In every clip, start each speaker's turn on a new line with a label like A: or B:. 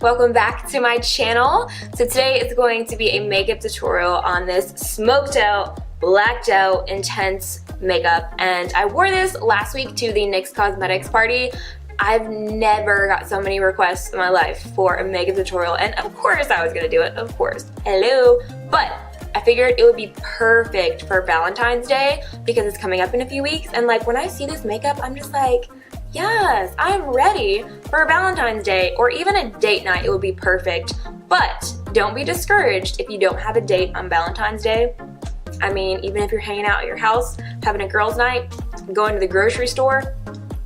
A: welcome back to my channel. So today is going to be a makeup tutorial on this smoked out, blacked out, intense makeup. And I wore this last week to the NYX Cosmetics party. I've never got so many requests in my life for a makeup tutorial, and of course I was gonna do it, of course. Hello. But I figured it would be perfect for Valentine's Day because it's coming up in a few weeks, and like when I see this makeup, I'm just like, yes, I'm ready for Valentine's Day, or even a date night. It would be perfect. But don't be discouraged if you don't have a date on Valentine's Day. I mean, even if you're hanging out at your house, having a girls' night, going to the grocery store,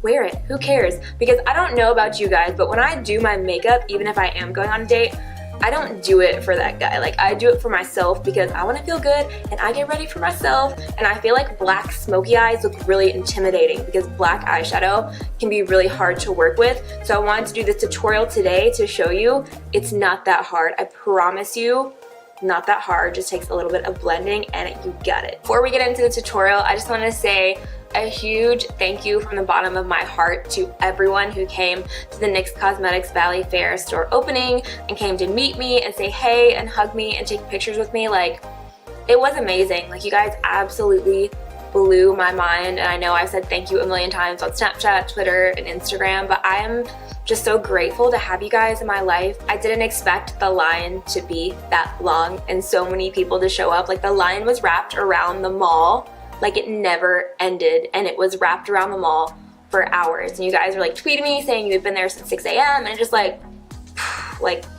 A: wear it. Who cares? Because I don't know about you guys, but when I do my makeup, even if I am going on a date, I don't do it for that guy. Like, I do it for myself because I want to feel good and I get ready for myself. And I feel like black smoky eyes look really intimidating because black eyeshadow can be really hard to work with. So I wanted to do this tutorial today to show you it's not that hard. I promise you, not that hard. Just takes a little bit of blending and you got it. Before we get into the tutorial, I just want to say a huge thank you from the bottom of my heart to everyone who came to the NYX Cosmetics Valley Fair store opening and came to meet me and say hey and hug me and take pictures with me. Like, it was amazing. Like, you guys absolutely blew my mind, and I know I said thank you a million times on Snapchat, Twitter, and Instagram, but I am just so grateful to have you guys in my life. I didn't expect the line to be that long and so many people to show up. Like, the line was wrapped around the mall. Like, it never ended, and it was wrapped around the mall for hours. And you guys were like tweeting me saying you had been there since 6 a.m. and it just like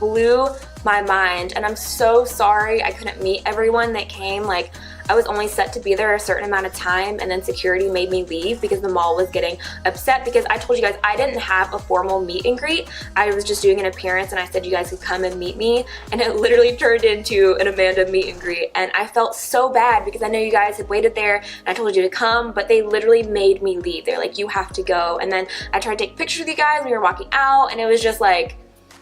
A: blew my mind. And I'm so sorry I couldn't meet everyone that came. Like, I was only set to be there a certain amount of time, and then security made me leave because the mall was getting upset because I told you guys I didn't have a formal meet and greet. I was just doing an appearance and I said you guys could come and meet me, and it literally turned into an Amanda meet and greet. And I felt so bad because I know you guys had waited there and I told you to come, but they literally made me leave. They're like, you have to go. And then I tried to take pictures with you guys when we were walking out, and it was just like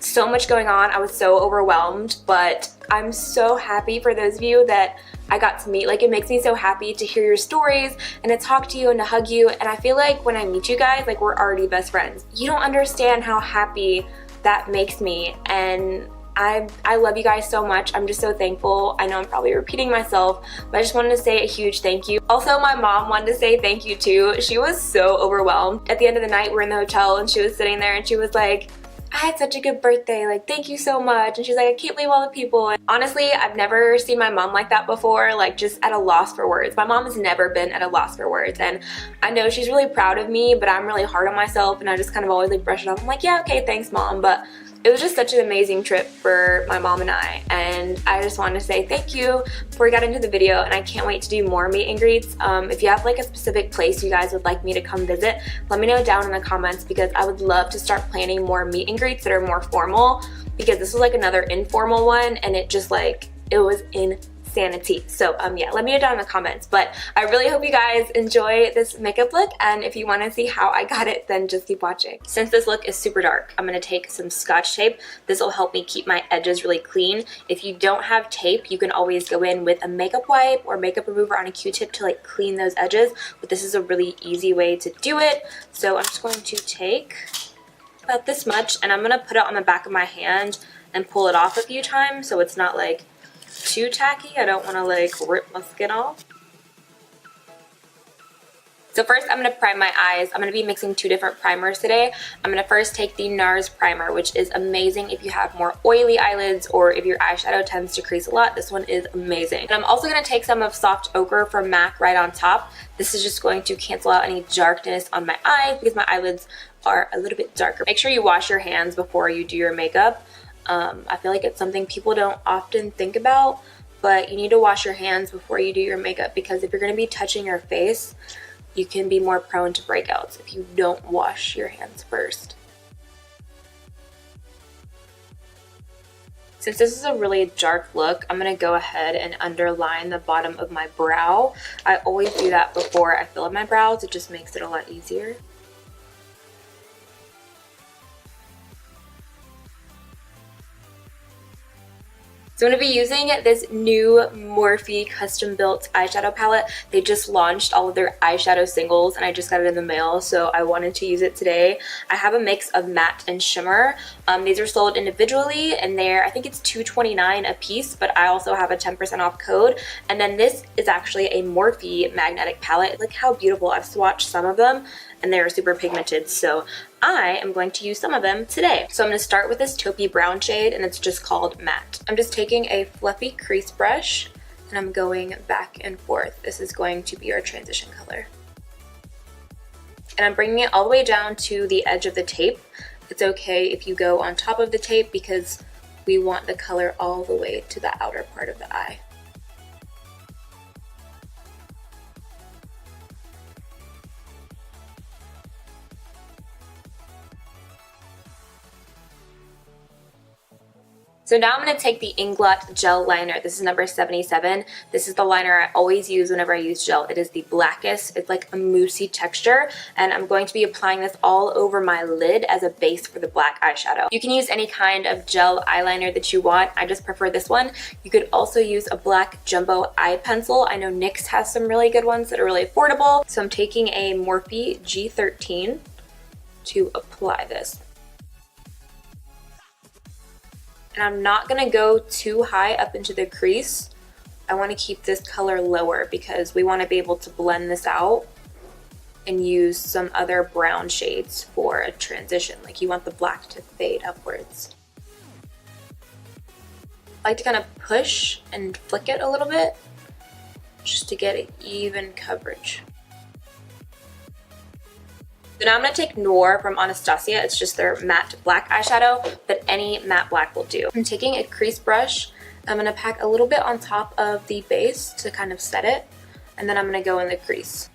A: so much going on. I was so overwhelmed, but I'm so happy for those of you that I got to meet. Like, it makes me so happy to hear your stories and to talk to you and to hug you. And I feel like when I meet you guys, like, we're already best friends. You don't understand how happy that makes me. And I love you guys so much. I'm just so thankful. I know I'm probably repeating myself, but I just wanted to say a huge thank you. Also, my mom wanted to say thank you too. She was so overwhelmed. At the end of the night, we're in the hotel and she was sitting there and she was like, I had such a good birthday, like, thank you so much. And she's like, I can't believe all the people. And honestly, I've never seen my mom like that before, like, just at a loss for words. My mom has never been at a loss for words, and I know she's really proud of me, but I'm really hard on myself, and I just kind of always like brush it off. I'm like, yeah, okay, thanks, Mom. But it was just such an amazing trip for my mom and I just wanted to say thank you before we got into the video, and I can't wait to do more meet and greets. If you have like a specific place you guys would like me to come visit, let me know down in the comments because I would love to start planning more meet and greets that are more formal, because this was like another informal one and it just like, it was insanity. So yeah, let me know down in the comments. But I really hope you guys enjoy this makeup look, and if you want to see how I got it, then just keep watching. Since this look is super dark, I'm going to take some Scotch tape. This will help me keep my edges really clean. If you don't have tape, you can always go in with a makeup wipe or makeup remover on a Q-tip to like clean those edges, but this is a really easy way to do it. So I'm just going to take about this much, and I'm going to put it on the back of my hand and pull it off a few times so it's not like too tacky. I don't want to like rip my skin off. So first I'm going to prime my eyes. I'm going to be mixing two different primers today. I'm going to first take the NARS primer, which is amazing if you have more oily eyelids or if your eyeshadow tends to crease a lot. This one is amazing. And I'm also going to take some of Soft Ochre from MAC right on top. This is just going to cancel out any darkness on my eyes because my eyelids are a little bit darker. Make sure you wash your hands before you do your makeup. I feel like it's something people don't often think about, but you need to wash your hands before you do your makeup because if you're going to be touching your face, you can be more prone to breakouts if you don't wash your hands first. Since this is a really dark look, I'm going to go ahead and underline the bottom of my brow. I always do that before I fill in my brows. It just makes it a lot easier. So I'm going to be using this new Morphe custom built eyeshadow palette. They just launched all of their eyeshadow singles and I just got it in the mail, so I wanted to use it today. I have a mix of matte and shimmer. These are sold individually and they're, I think it's $2.29 a piece, but I also have a 10% off code. And then this is actually a Morphe magnetic palette. Look how beautiful. I've swatched some of them and they're super pigmented, so I am going to use some of them today. So I'm going to start with this taupey brown shade and it's just called Matte. I'm just taking a fluffy crease brush and I'm going back and forth. This is going to be our transition color. And I'm bringing it all the way down to the edge of the tape. It's okay if you go on top of the tape because we want the color all the way to the outer part of the eye. So now I'm going to take the Inglot gel liner. This is number 77. This is the liner I always use whenever I use gel. It is the blackest. It's like a moussey texture, and I'm going to be applying this all over my lid as a base for the black eyeshadow. You can use any kind of gel eyeliner that you want. I just prefer this one. You could also use a black jumbo eye pencil. I know NYX has some really good ones that are really affordable. So I'm taking a Morphe G13 to apply this. And I'm not going to go too high up into the crease. I want to keep this color lower because we want to be able to blend this out and use some other brown shades for a transition. Like you want the black to fade upwards. I like to kind of push and flick it a little bit just to get an even coverage. So now I'm going to take Noir from Anastasia. It's just their matte black eyeshadow, but any matte black will do. I'm taking a crease brush. I'm going to pack a little bit on top of the base to kind of set it, and then I'm going to go in the crease.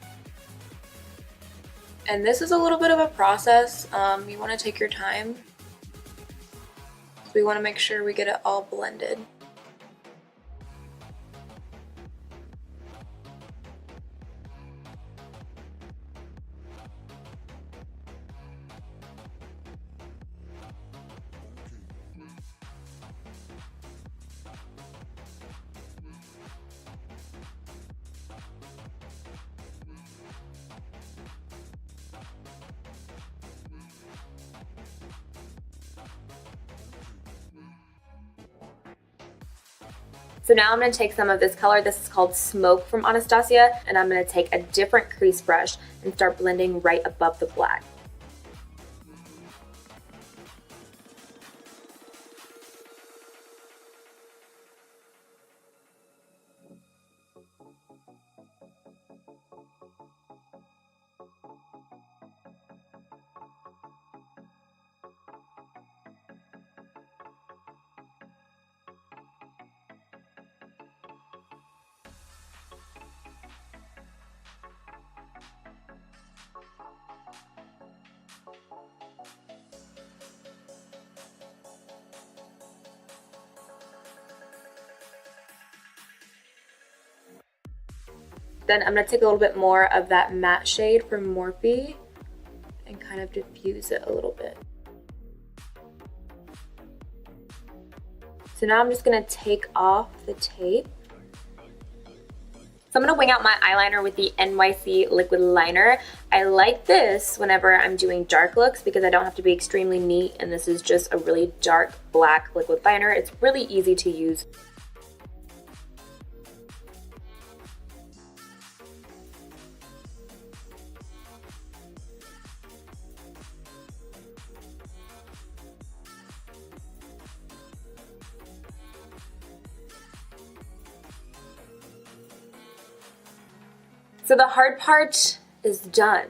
A: And this is a little bit of a process. You want to take your time. We want to make sure we get it all blended. So now I'm going to take some of this color. This is called Smoke from Anastasia, and I'm going to take a different crease brush and start blending right above the black. Then I'm going to take a little bit more of that matte shade from Morphe and kind of diffuse it a little bit. So now I'm just going to take off the tape. So I'm going to wing out my eyeliner with the NYC liquid liner. I like this whenever I'm doing dark looks because I don't have to be extremely neat, and this is just a really dark black liquid liner. It's really easy to use. So the hard part is done.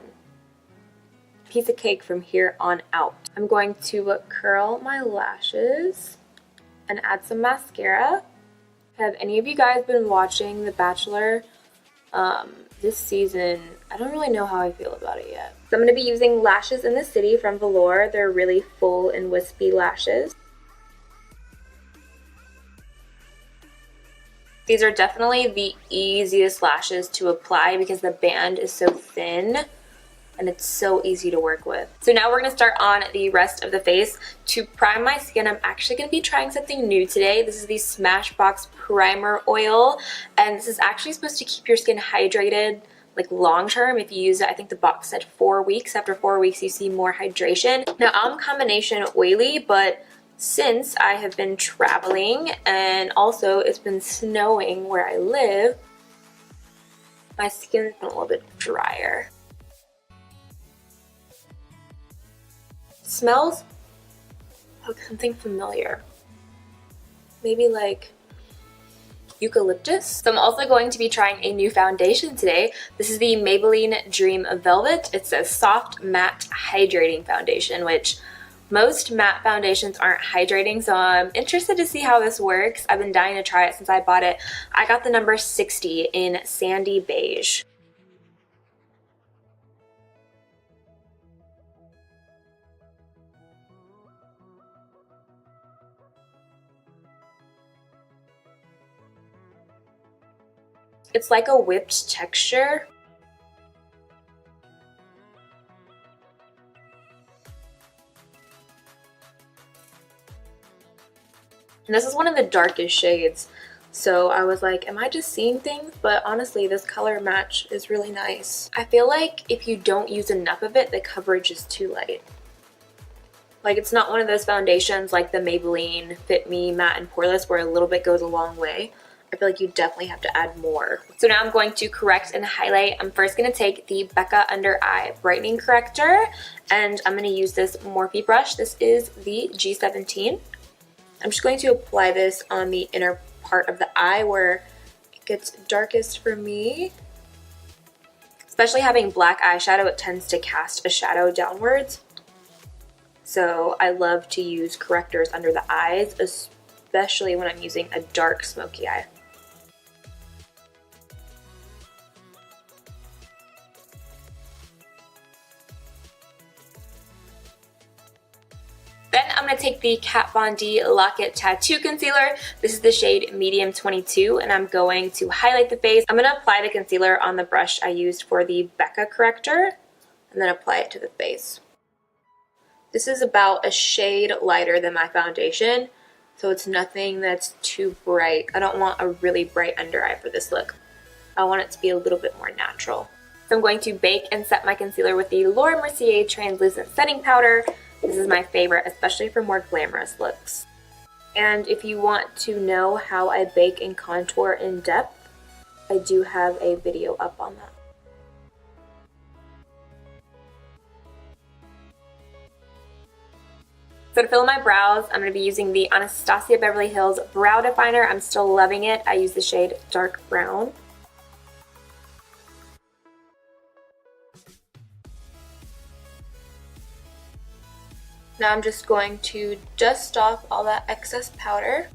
A: Piece of cake from here on out. I'm going to curl my lashes and add some mascara. Have any of you guys been watching The Bachelor? This season, I don't really know how I feel about it yet. So I'm going to be using Lashes in the City from Velour. They're really full and wispy lashes. These are definitely the easiest lashes to apply because the band is so thin. and it's so easy to work with. So now we're going to start on the rest of the face. To prime my skin, I'm actually going to be trying something new today. This is the Smashbox Primer Oil, and this is actually supposed to keep your skin hydrated like long term. If you use it, I think the box said 4 weeks. After 4 weeks, you see more hydration. Now, I'm combination oily, but since I have been traveling and also it's been snowing where I live, my skin's been a little bit drier. It smells like something familiar. Maybe like eucalyptus. So I'm also going to be trying a new foundation today. This is the Maybelline Dream Velvet. It's a soft matte hydrating foundation, which most matte foundations aren't hydrating, so I'm interested to see how this works. I've been dying to try it since I bought it. I got the number 60 in Sandy Beige. It's like a whipped texture. And this is one of the darkest shades, so I was like, am I just seeing things? But honestly, this color match is really nice. I feel like if you don't use enough of it, the coverage is too light. Like, it's not one of those foundations like the Maybelline Fit Me Matte and Poreless where a little bit goes a long way. I feel like you definitely have to add more. So now I'm going to correct and highlight. I'm first going to take the Becca Under Eye Brightening Corrector, and I'm going to use this Morphe brush. This is the G17. I'm just going to apply this on the inner part of the eye where it gets darkest for me. Especially having black eyeshadow, it tends to cast a shadow downwards. So I love to use correctors under the eyes, especially when I'm using a dark smoky eye. Then I'm going to take the Kat Von D Lock It Tattoo Concealer. This is the shade Medium 22, and I'm going to highlight the face. I'm going to apply the concealer on the brush I used for the Becca corrector, and then apply it to the face. This is about a shade lighter than my foundation, so it's nothing that's too bright. I don't want a really bright under eye for this look. I want it to be a little bit more natural. So I'm going to bake and set my concealer with the Laura Mercier Translucent Setting Powder. This is my favorite, especially for more glamorous looks. And if you want to know how I bake and contour in depth, I do have a video up on that. So to fill in my brows, I'm going to be using the Anastasia Beverly Hills Brow Definer. I'm still loving it. I use the shade Dark Brown. Now I'm just going to dust off all that excess powder.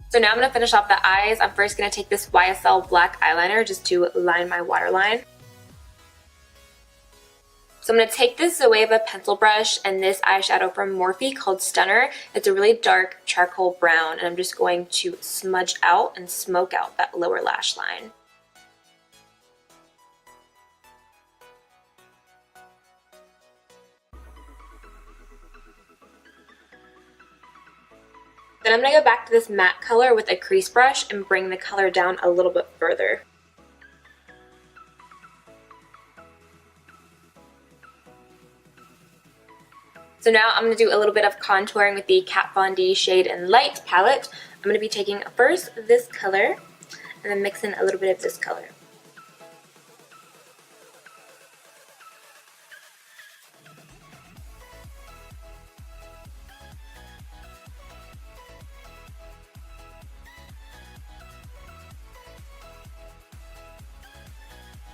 A: So now I'm going to finish off the eyes. I'm first going to take this YSL black eyeliner just to line my waterline. So I'm going to take this Zoeva pencil brush and this eyeshadow from Morphe called Stunner. It's a really dark charcoal brown, and I'm just going to smudge out and smoke out that lower lash line. Then I'm going to go back to this matte color with a crease brush and bring the color down a little bit further. So now I'm going to do a little bit of contouring with the Kat Von D Shade and Light palette. I'm going to be taking first this color and then mixing a little bit of this color.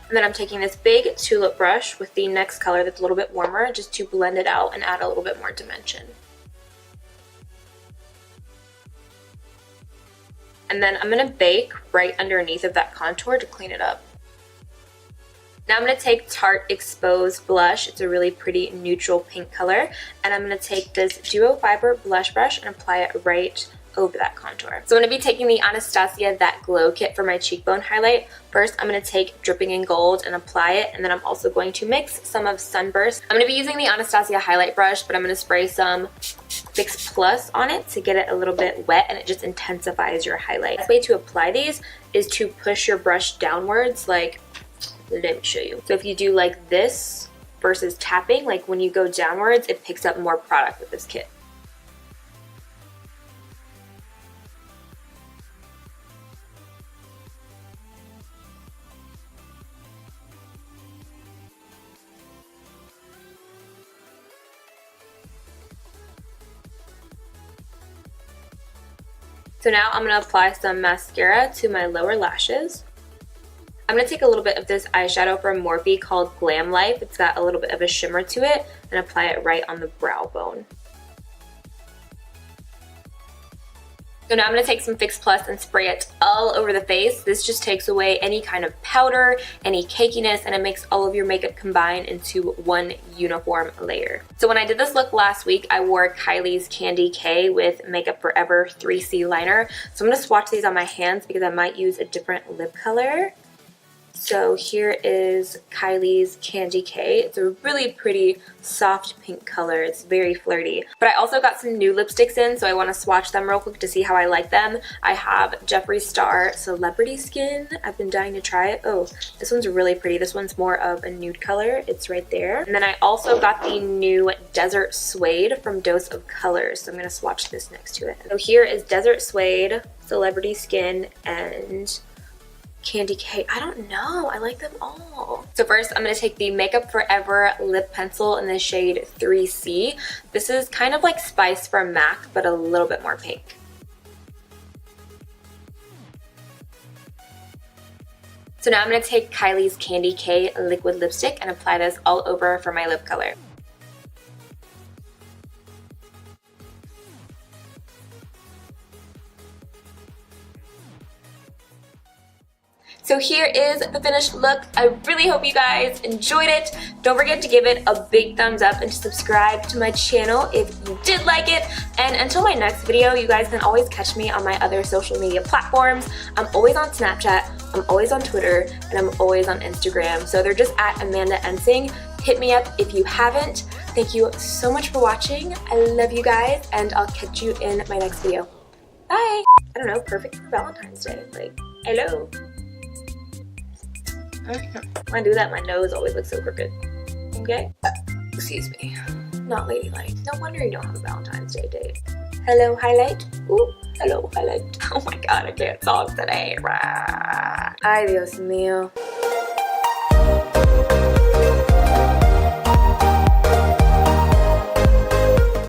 A: And then I'm taking this big tulip brush with the next color that's a little bit warmer just to blend it out and add a little bit more dimension. And then I'm going to bake right underneath of that contour to clean it up. Now I'm going to take Tarte Exposed Blush. It's a really pretty neutral pink color. And I'm going to take this Duo Fiber blush brush and apply it right over that contour. So I'm going to be taking the Anastasia That Glow Kit for my cheekbone highlight. First, I'm going to take Dripping in Gold and apply it, and then I'm also going to mix some of Sunburst. I'm going to be using the Anastasia highlight brush, but I'm going to spray some Fix Plus on it to get it a little bit wet, and it just intensifies your highlight. The best way to apply these is to push your brush downwards, like, let me show you. So if you do like this versus tapping, like when you go downwards, it picks up more product with this kit. So now I'm going to apply some mascara to my lower lashes. I'm going to take a little bit of this eyeshadow from Morphe called Glam Life. It's got a little bit of a shimmer to it, and apply it right on the brow bone. So now I'm going to take some Fix Plus and spray it all over the face. This just takes away any kind of powder, any cakiness, and it makes all of your makeup combine into one uniform layer. So when I did this look last week, I wore Kylie's Candy K with Makeup Forever 3C liner. So I'm going to swatch these on my hands because I might use a different lip color. So here is Kylie's Candy K. It's a really pretty soft pink color. It's very flirty. But I also got some new lipsticks in, so I want to swatch them real quick to see how I like them. I have Jeffree Star Celebrity Skin. I've been dying to try it. Oh, this one's really pretty. This one's more of a nude color. It's right there. And then I also got the new Desert Suede from Dose of Colors. So I'm going to swatch this next to it. So here is Desert Suede, Celebrity Skin, and Candy K. I don't know. I like them all. So first, I'm going to take the Makeup Forever lip pencil in the shade 3C. This is kind of like Spice from MAC, but a little bit more pink. So now I'm going to take Kylie's Candy K liquid lipstick and apply this all over for my lip color. So here is the finished look. I really hope you guys enjoyed it. Don't forget to give it a big thumbs up and to subscribe to my channel if you did like it. And until my next video, you guys can always catch me on my other social media platforms. I'm always on Snapchat, I'm always on Twitter, and I'm always on Instagram. So they're just at Amanda Ensing. Hit me up if you haven't. Thank you so much for watching. I love you guys, and I'll catch you in my next video. Bye. I don't know, perfect for Valentine's Day. Like, hello. When I do that, my nose always looks so crooked. Okay? Excuse me. Not ladylike. No wonder you don't have a Valentine's Day date. Hello, highlight. Ooh, hello, highlight. Oh my god, I can't talk today. Ay, Dios mío.